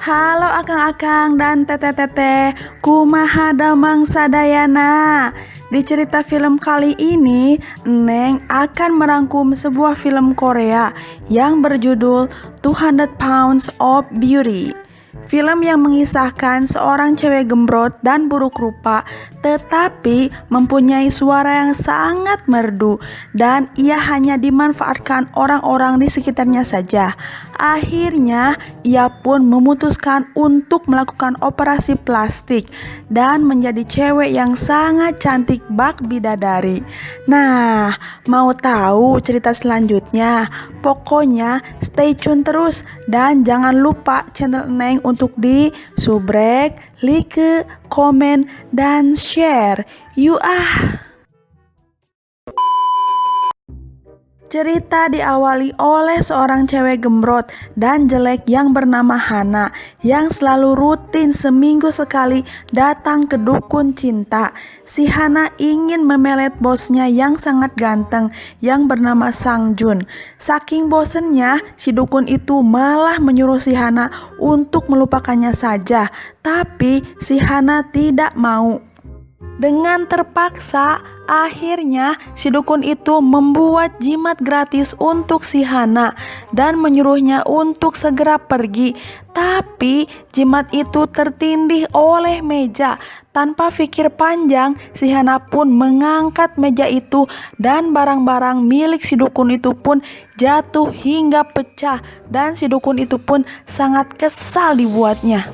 Halo akang-akang dan teteh-teteh, kumaha damang sadayana. Di cerita film kali ini, Neng akan merangkum sebuah film Korea yang berjudul 200 Pounds of Beauty. Film yang mengisahkan seorang cewek gembrot dan buruk rupa, tetapi mempunyai suara yang sangat merdu dan ia hanya dimanfaatkan orang-orang di sekitarnya saja. Akhirnya, ia pun memutuskan untuk melakukan operasi plastik dan menjadi cewek yang sangat cantik bak bidadari. Nah, mau tahu cerita selanjutnya? Pokoknya stay tune terus dan jangan lupa channel Neng untuk di subrek, like, komen, dan share. Yuk ah! Cerita diawali oleh seorang cewek gembrot dan jelek yang bernama Hana yang selalu rutin seminggu sekali datang ke dukun cinta. Si Hana ingin memelet bosnya yang sangat ganteng yang bernama Sang Jun. Saking bosennya, si dukun itu malah menyuruh si Hana untuk melupakannya saja. Tapi si Hana tidak mau. Dengan terpaksa, akhirnya si dukun itu membuat jimat gratis untuk si Hana dan menyuruhnya untuk segera pergi. Tapi jimat itu tertindih oleh meja. Tanpa pikir panjang, si Hana pun mengangkat meja itu dan barang-barang milik si dukun itu pun jatuh hingga pecah dan si dukun itu pun sangat kesal dibuatnya.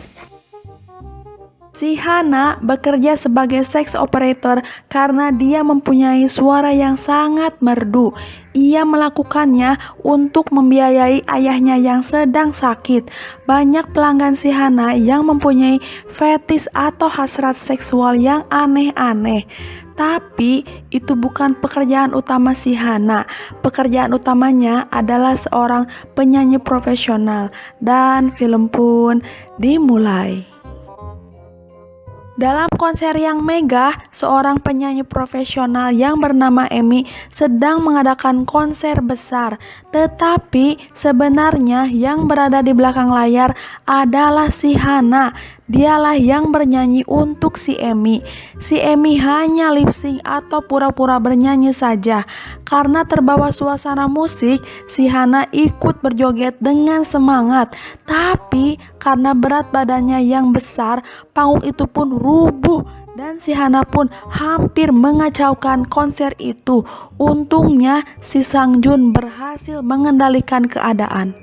Si Hana bekerja sebagai sex operator karena dia mempunyai suara yang sangat merdu. Ia melakukannya untuk membiayai ayahnya yang sedang sakit. Banyak pelanggan si Hana yang mempunyai fetis atau hasrat seksual yang aneh-aneh. Tapi itu bukan pekerjaan utama si Hana. Pekerjaan utamanya adalah seorang penyanyi profesional. Dan film pun dimulai. Dalam konser yang megah, seorang penyanyi profesional yang bernama Emi sedang mengadakan konser besar. Tetapi sebenarnya yang berada di belakang layar adalah si Hana. Dialah yang bernyanyi untuk si Emi. Si Emi hanya lip sync atau pura-pura bernyanyi saja. Karena terbawa suasana musik, si Hana ikut berjoget dengan semangat. Tapi karena berat badannya yang besar, panggung itu pun rubuh dan si Hana pun hampir mengacaukan konser itu. Untungnya si Sang Jun berhasil mengendalikan keadaan.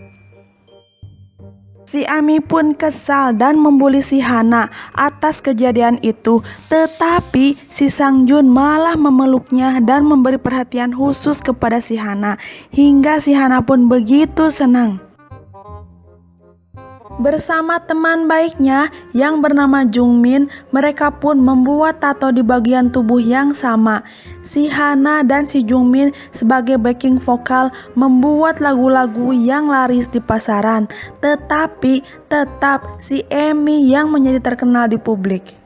Si Ami pun kesal dan membuli si Hana atas kejadian itu, tetapi si Sang Jun malah memeluknya dan memberi perhatian khusus kepada si Hana, hingga si Hana pun begitu senang. Bersama teman baiknya yang bernama Jungmin, mereka pun membuat tato di bagian tubuh yang sama. Si Hana dan si Jungmin sebagai backing vokal membuat lagu-lagu yang laris di pasaran. Tetapi tetap si Emi yang menjadi terkenal di publik.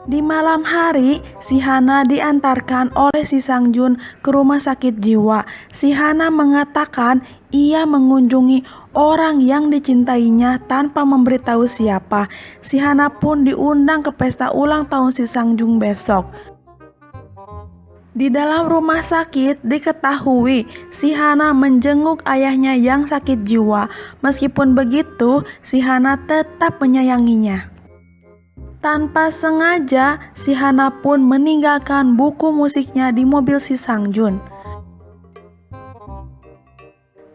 Di malam hari, si Hana diantarkan oleh si Sang Jun ke rumah sakit jiwa. Si Hana mengatakan ia mengunjungi orang yang dicintainya tanpa memberitahu siapa. Si Hana pun diundang ke pesta ulang tahun si Sang Jun besok. Di dalam rumah sakit diketahui si Hana menjenguk ayahnya yang sakit jiwa. Meskipun begitu, si Hana tetap menyayanginya. Tanpa sengaja, si Hana pun meninggalkan buku musiknya di mobil si Sang Jun.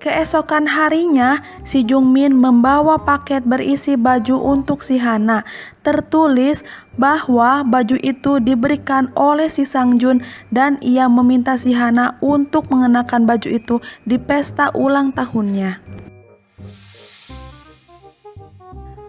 Keesokan harinya, si Jungmin membawa paket berisi baju untuk si Hana. Tertulis bahwa baju itu diberikan oleh si Sang Jun dan ia meminta si Hana untuk mengenakan baju itu di pesta ulang tahunnya.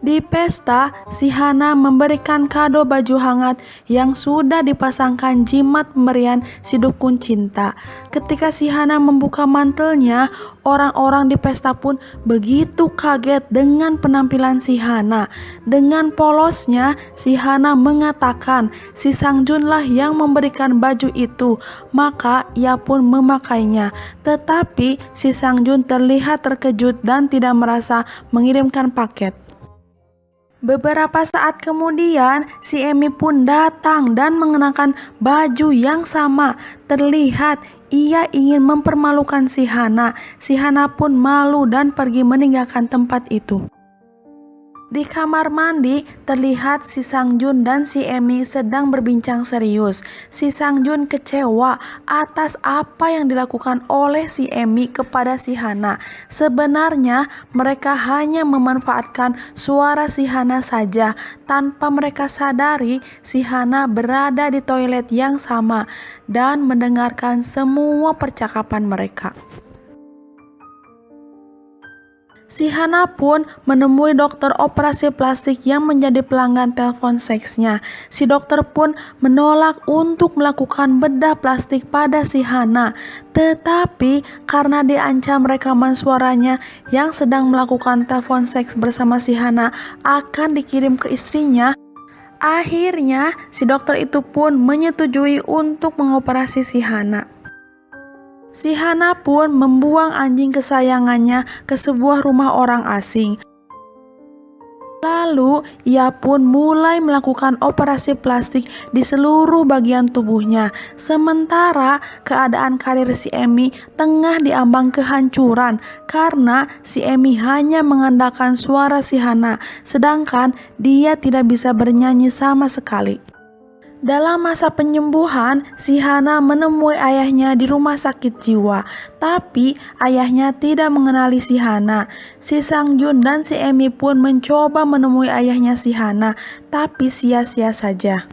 Di pesta, si Hana memberikan kado baju hangat yang sudah dipasangkan jimat pemberian si dukun cinta. Ketika si Hana membuka mantelnya, orang-orang di pesta pun begitu kaget dengan penampilan si Hana. Dengan polosnya, si Hana mengatakan si Sang Jun lah yang memberikan baju itu, maka ia pun memakainya. Tetapi si Sang Jun terlihat terkejut dan tidak merasa mengirimkan paket. Beberapa saat kemudian, si Emi pun datang dan mengenakan baju yang sama. Terlihat ia ingin mempermalukan si Hana. Si Hana pun malu dan pergi meninggalkan tempat itu. Di kamar mandi, terlihat si Sangjun dan si Emi sedang berbincang serius. Si Sangjun kecewa atas apa yang dilakukan oleh si Emi kepada si Hana. Sebenarnya mereka hanya memanfaatkan suara si Hana saja. Tanpa mereka sadari, si Hana berada di toilet yang sama dan mendengarkan semua percakapan mereka. Si Hana pun menemui dokter operasi plastik yang menjadi pelanggan telepon seksnya. Si dokter pun menolak untuk melakukan bedah plastik pada si Hana. Tetapi karena diancam rekaman suaranya yang sedang melakukan telepon seks bersama si Hana akan dikirim ke istrinya, akhirnya si dokter itu pun menyetujui untuk mengoperasi si Hana. Si Hana pun membuang anjing kesayangannya ke sebuah rumah orang asing. Lalu ia pun mulai melakukan operasi plastik di seluruh bagian tubuhnya. Sementara keadaan karir si Emi tengah diambang kehancuran karena si Emi hanya mengandalkan suara si Hana, sedangkan dia tidak bisa bernyanyi sama sekali. Dalam masa penyembuhan, si Hana menemui ayahnya di rumah sakit jiwa. Tapi ayahnya tidak mengenali si Hana. Si Sangjun dan si Emi pun mencoba menemui ayahnya si Hana, tapi sia-sia saja.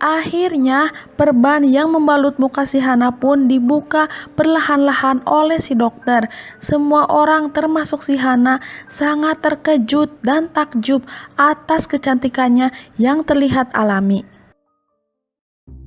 Akhirnya, perban yang membalut muka si Hana pun dibuka perlahan-lahan oleh si dokter. Semua orang termasuk si Hana sangat terkejut dan takjub atas kecantikannya yang terlihat alami.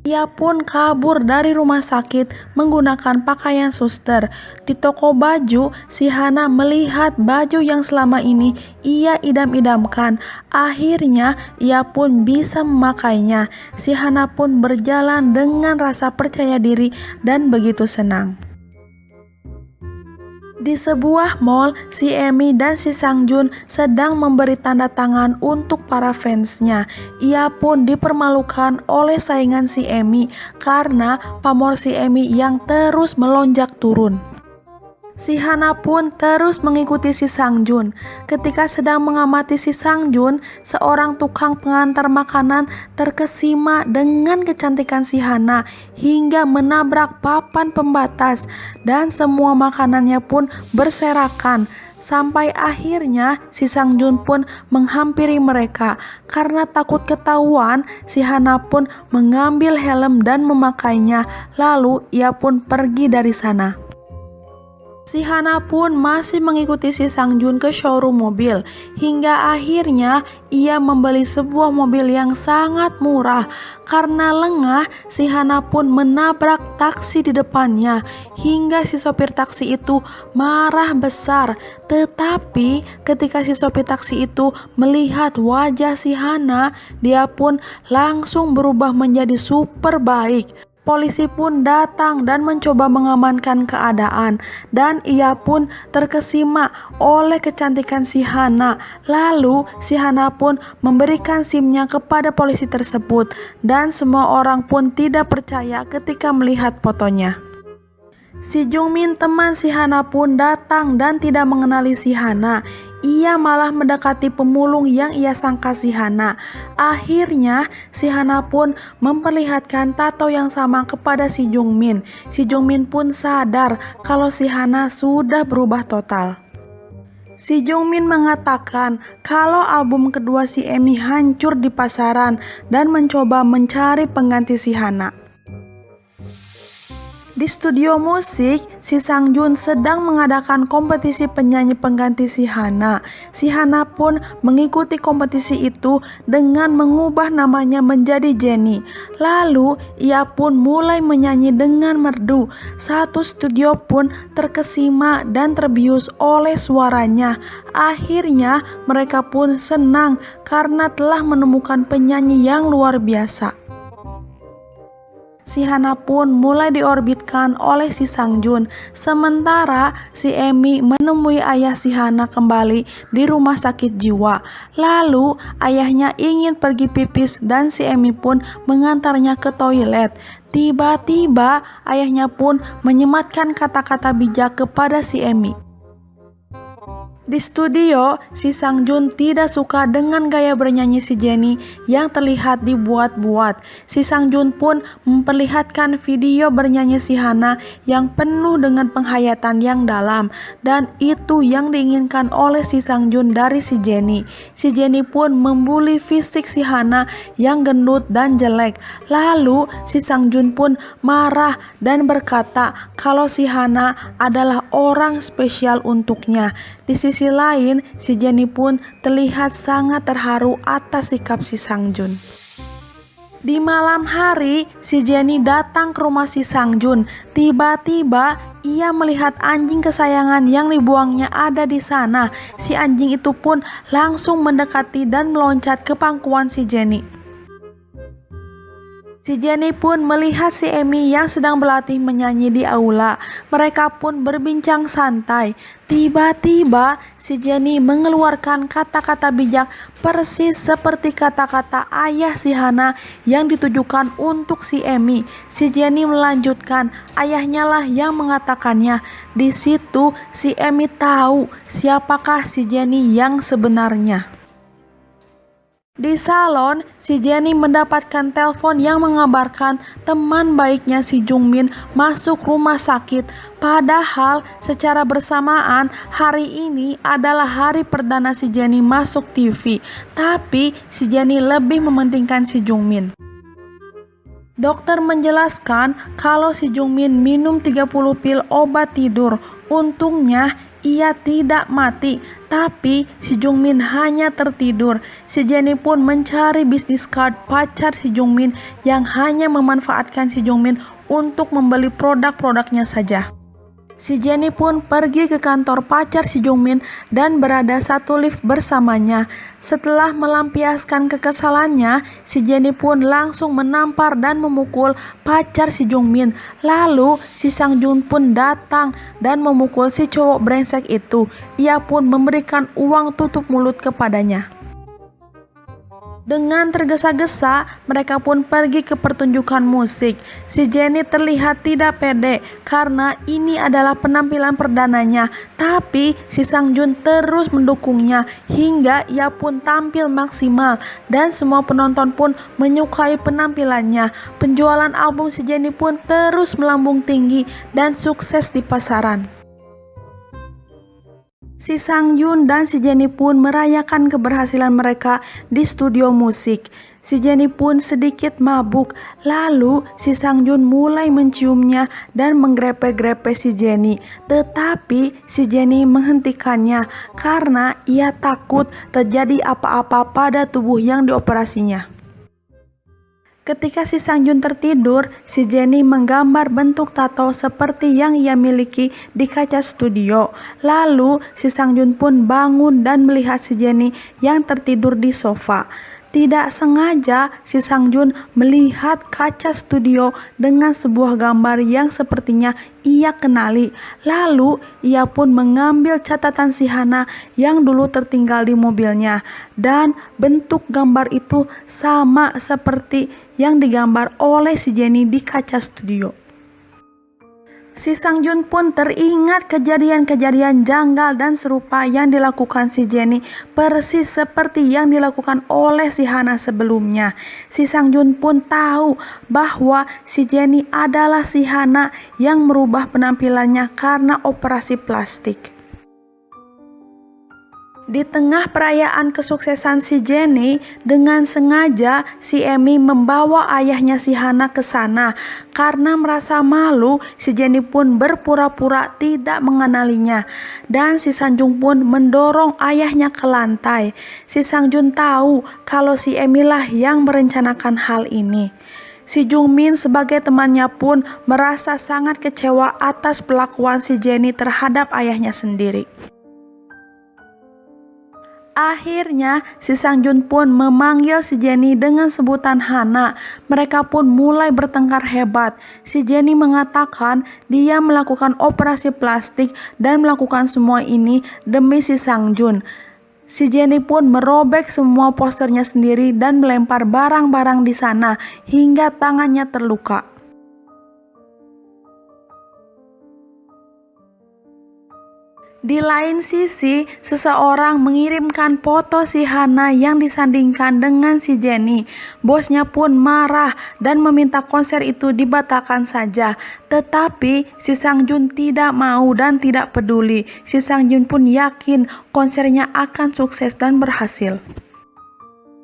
Ia pun kabur dari rumah sakit menggunakan pakaian suster. Di toko baju, si Hana melihat baju yang selama ini ia idam-idamkan. Akhirnya, ia pun bisa memakainya. Si Hana pun berjalan dengan rasa percaya diri dan begitu senang. Di sebuah mall, si Emi dan si Sangjun sedang memberi tanda tangan untuk para fansnya. Ia pun dipermalukan oleh saingan si Emi karena pamor si Emi yang terus melonjak turun. Si Hana pun terus mengikuti si Sangjun. Ketika sedang mengamati si Sangjun, seorang tukang pengantar makanan terkesima dengan kecantikan si Hana hingga menabrak papan pembatas dan semua makanannya pun berserakan. Sampai akhirnya si Sangjun pun menghampiri mereka. Karena takut ketahuan, si Hana pun mengambil helm dan memakainya. Lalu ia pun pergi dari sana. Si Hana pun masih mengikuti si Sangjun ke showroom mobil, hingga akhirnya ia membeli sebuah mobil yang sangat murah. Karena lengah, si Hana pun menabrak taksi di depannya, hingga si sopir taksi itu marah besar. Tetapi ketika si sopir taksi itu melihat wajah si Hana, dia pun langsung berubah menjadi super baik. Polisi pun datang dan mencoba mengamankan keadaan, dan ia pun terkesima oleh kecantikan si Hana. Lalu si Hana pun memberikan SIM-nya kepada polisi tersebut, dan semua orang pun tidak percaya ketika melihat fotonya. Si Jungmin, teman si Hana, pun datang dan tidak mengenali si Hana. Ia malah mendekati pemulung yang ia sangka si Hana. Akhirnya si Hana pun memperlihatkan tato yang sama kepada si Jungmin. Si Jungmin pun sadar kalau si Hana sudah berubah total. Si Jungmin mengatakan kalau album kedua si Emi hancur di pasaran dan mencoba mencari pengganti si Hana. Di studio musik, si Sangjun sedang mengadakan kompetisi penyanyi pengganti si Hana. Si Hana pun mengikuti kompetisi itu dengan mengubah namanya menjadi Jennie. Lalu ia pun mulai menyanyi dengan merdu. Satu studio pun terkesima dan terbius oleh suaranya. Akhirnya mereka pun senang karena telah menemukan penyanyi yang luar biasa. Si Hana pun mulai diorbitkan oleh si Sang Jun. Sementara si Emi menemui ayah si Hana kembali di rumah sakit jiwa. Lalu ayahnya ingin pergi pipis dan si Emi pun mengantarnya ke toilet. Tiba-tiba ayahnya pun menyematkan kata-kata bijak kepada si Emi. Di studio, si Sang Jun tidak suka dengan gaya bernyanyi si Jennie yang terlihat dibuat-buat. Si Sang Jun pun memperlihatkan video bernyanyi si Hana yang penuh dengan penghayatan yang dalam, dan itu yang diinginkan oleh si Sang Jun dari si Jennie. Si Jennie pun membuli fisik si Hana yang gendut dan jelek. Lalu si Sang Jun pun marah dan berkata kalau si Hana adalah orang spesial untuknya. Di sisi lain, si Jennie pun terlihat sangat terharu atas sikap si Sang Jun. Di malam hari, si Jennie datang ke rumah si Sang Jun. Tiba-tiba ia melihat anjing kesayangan yang dibuangnya ada di sana. Si anjing itu pun langsung mendekati dan meloncat ke pangkuan si Jennie. Si Jennie pun melihat si Emi yang sedang berlatih menyanyi di aula. Mereka pun berbincang santai. Tiba-tiba si Jennie mengeluarkan kata-kata bijak persis seperti kata-kata ayah si Hana yang ditujukan untuk si Emi. Si Jennie melanjutkan, ayahnya lah yang mengatakannya. Di situ si Emi tahu siapakah si Jennie yang sebenarnya. Di salon, si Jennie mendapatkan telepon yang mengabarkan teman baiknya si Jungmin masuk rumah sakit. Padahal secara bersamaan hari ini adalah hari perdana si Jennie masuk TV. Tapi si Jennie lebih mementingkan si Jungmin. Dokter menjelaskan kalau si Jungmin minum 30 pil obat tidur. Untungnya ia tidak mati, tapi si Jungmin hanya tertidur. Si Jennie pun mencari bisnis card pacar si Jungmin yang hanya memanfaatkan si Jungmin untuk membeli produk-produknya saja. Si Jennie pun pergi ke kantor pacar si Jungmin dan berada satu lift bersamanya. Setelah melampiaskan kekesalannya, si Jennie pun langsung menampar dan memukul pacar si Jungmin. Lalu si Sang Jun pun datang dan memukul si cowok brengsek itu. Ia pun memberikan uang tutup mulut kepadanya. Dengan tergesa-gesa, mereka pun pergi ke pertunjukan musik. Si Jennie terlihat tidak pede karena ini adalah penampilan perdananya. Tapi si Sang Jun terus mendukungnya hingga ia pun tampil maksimal dan semua penonton pun menyukai penampilannya. Penjualan album si Jennie pun terus melambung tinggi dan sukses di pasaran. Si Sang Jun dan si Jennie pun merayakan keberhasilan mereka di studio musik. Si Jennie pun sedikit mabuk, lalu si Sang Jun mulai menciumnya dan menggrepe-grepe si Jennie. Tetapi si Jennie menghentikannya karena ia takut terjadi apa-apa pada tubuh yang dioperasinya. Ketika si Sang Jun tertidur, si Jennie menggambar bentuk tato seperti yang ia miliki di kaca studio. Lalu si Sang Jun pun bangun dan melihat si Jennie yang tertidur di sofa. Tidak sengaja si Sang Jun melihat kaca studio dengan sebuah gambar yang sepertinya ia kenali. Lalu ia pun mengambil catatan si Hana yang dulu tertinggal di mobilnya. Dan bentuk gambar itu sama seperti yang digambar oleh si Jennie di kaca studio. Si Sang Jun pun teringat kejadian-kejadian janggal dan serupa yang dilakukan si Jennie persis seperti yang dilakukan oleh si Hana sebelumnya. Si Sang Jun pun tahu bahwa si Jennie adalah si Hana yang merubah penampilannya karena operasi plastik. Di tengah perayaan kesuksesan si Jennie, dengan sengaja si Emi membawa ayahnya si Hana ke sana. Karena merasa malu, si Jennie pun berpura-pura tidak mengenalinya. Dan si Sang Jun pun mendorong ayahnya ke lantai. Si Sang Jun tahu kalau si Emi lah yang merencanakan hal ini. Si Jungmin sebagai temannya pun merasa sangat kecewa atas perlakuan si Jennie terhadap ayahnya sendiri. Akhirnya si Sang Jun pun memanggil si Jenny dengan sebutan Hana. Mereka pun mulai bertengkar hebat. Si Jenny mengatakan dia melakukan operasi plastik dan melakukan semua ini demi si Sang Jun. Si Jenny pun merobek semua posternya sendiri dan melempar barang-barang di sana hingga tangannya terluka. Di lain sisi, seseorang mengirimkan foto si Hana yang disandingkan dengan si Jenny. Bosnya pun marah dan meminta konser itu dibatalkan saja. Tetapi si Sang Jun tidak mau dan tidak peduli. Si Sang Jun pun yakin konsernya akan sukses dan berhasil.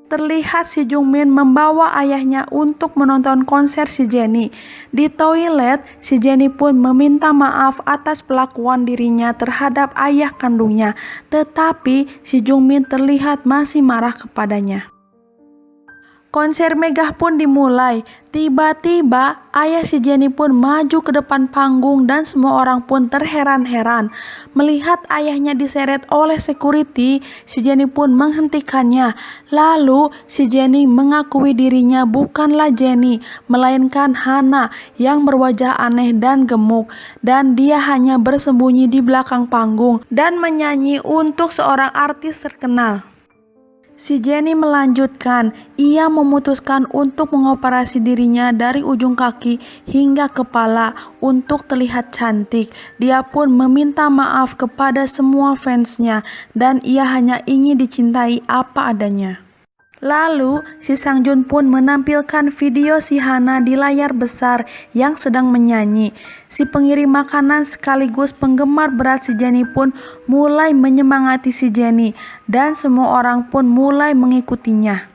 Terlihat si Jungmin membawa ayahnya untuk menonton konser si Jenny. Di toilet, si Jenny pun meminta maaf atas perlakuan dirinya terhadap ayah kandungnya. Tetapi si Jungmin terlihat masih marah kepadanya. Konser megah pun dimulai. Tiba-tiba ayah si Jenny pun maju ke depan panggung dan semua orang pun terheran-heran. Melihat ayahnya diseret oleh security, si Jenny pun menghentikannya. Lalu si Jenny mengakui dirinya bukanlah Jenny, melainkan Hana yang berwajah aneh dan gemuk. Dan dia hanya bersembunyi di belakang panggung dan menyanyi untuk seorang artis terkenal. Si Jenny melanjutkan, ia memutuskan untuk mengoperasi dirinya dari ujung kaki hingga kepala untuk terlihat cantik. Dia pun meminta maaf kepada semua fansnya dan ia hanya ingin dicintai apa adanya. Lalu, si Sang Jun pun menampilkan video si Hana di layar besar yang sedang menyanyi. Si pengirim makanan sekaligus penggemar berat si Jenny pun mulai menyemangati si Jenny dan semua orang pun mulai mengikutinya.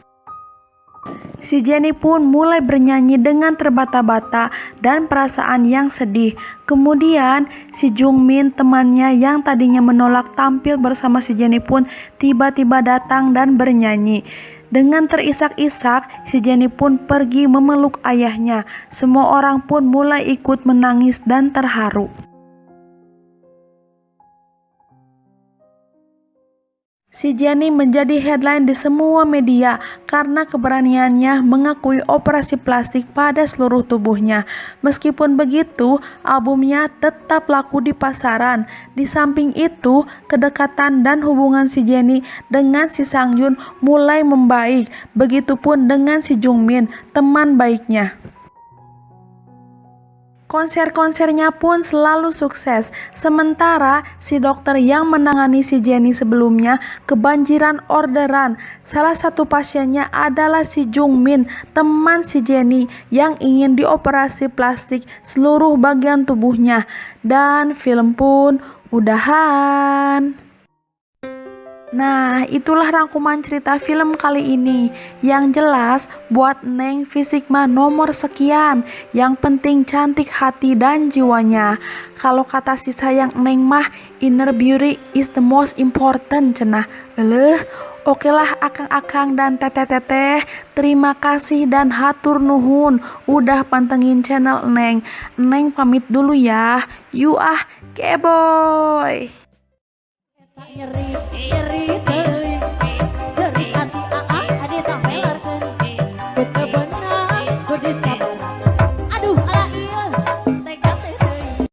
Si Jenny pun mulai bernyanyi dengan terbata-bata dan perasaan yang sedih. Kemudian si Jungmin, temannya yang tadinya menolak tampil bersama si Jenny pun tiba-tiba datang dan bernyanyi. Dengan terisak-isak, si Jenny pun pergi memeluk ayahnya. Semua orang pun mulai ikut menangis dan terharu. Si Jenny menjadi headline di semua media karena keberaniannya mengakui operasi plastik pada seluruh tubuhnya. Meskipun begitu, albumnya tetap laku di pasaran. Di samping itu, kedekatan dan hubungan si Jenny dengan si Sang Jun mulai membaik. Begitupun dengan si Jungmin, teman baiknya. Konser-konsernya pun selalu sukses. Sementara si dokter yang menangani si Jenny sebelumnya kebanjiran orderan. Salah satu pasiennya adalah si Jungmin, teman si Jenny yang ingin dioperasi plastik seluruh bagian tubuhnya. Dan film pun udahan. Nah, itulah rangkuman cerita film kali ini. Yang jelas, buat Neng fisik mah nomor sekian. Yang penting cantik hati dan jiwanya. Kalau kata si sayang Neng mah, inner beauty is the most important cenah. Oke lah akang-akang dan teteh-teteh, terima kasih dan hatur nuhun udah pantengin channel Neng. Neng pamit dulu ya. You keboy. Nyeri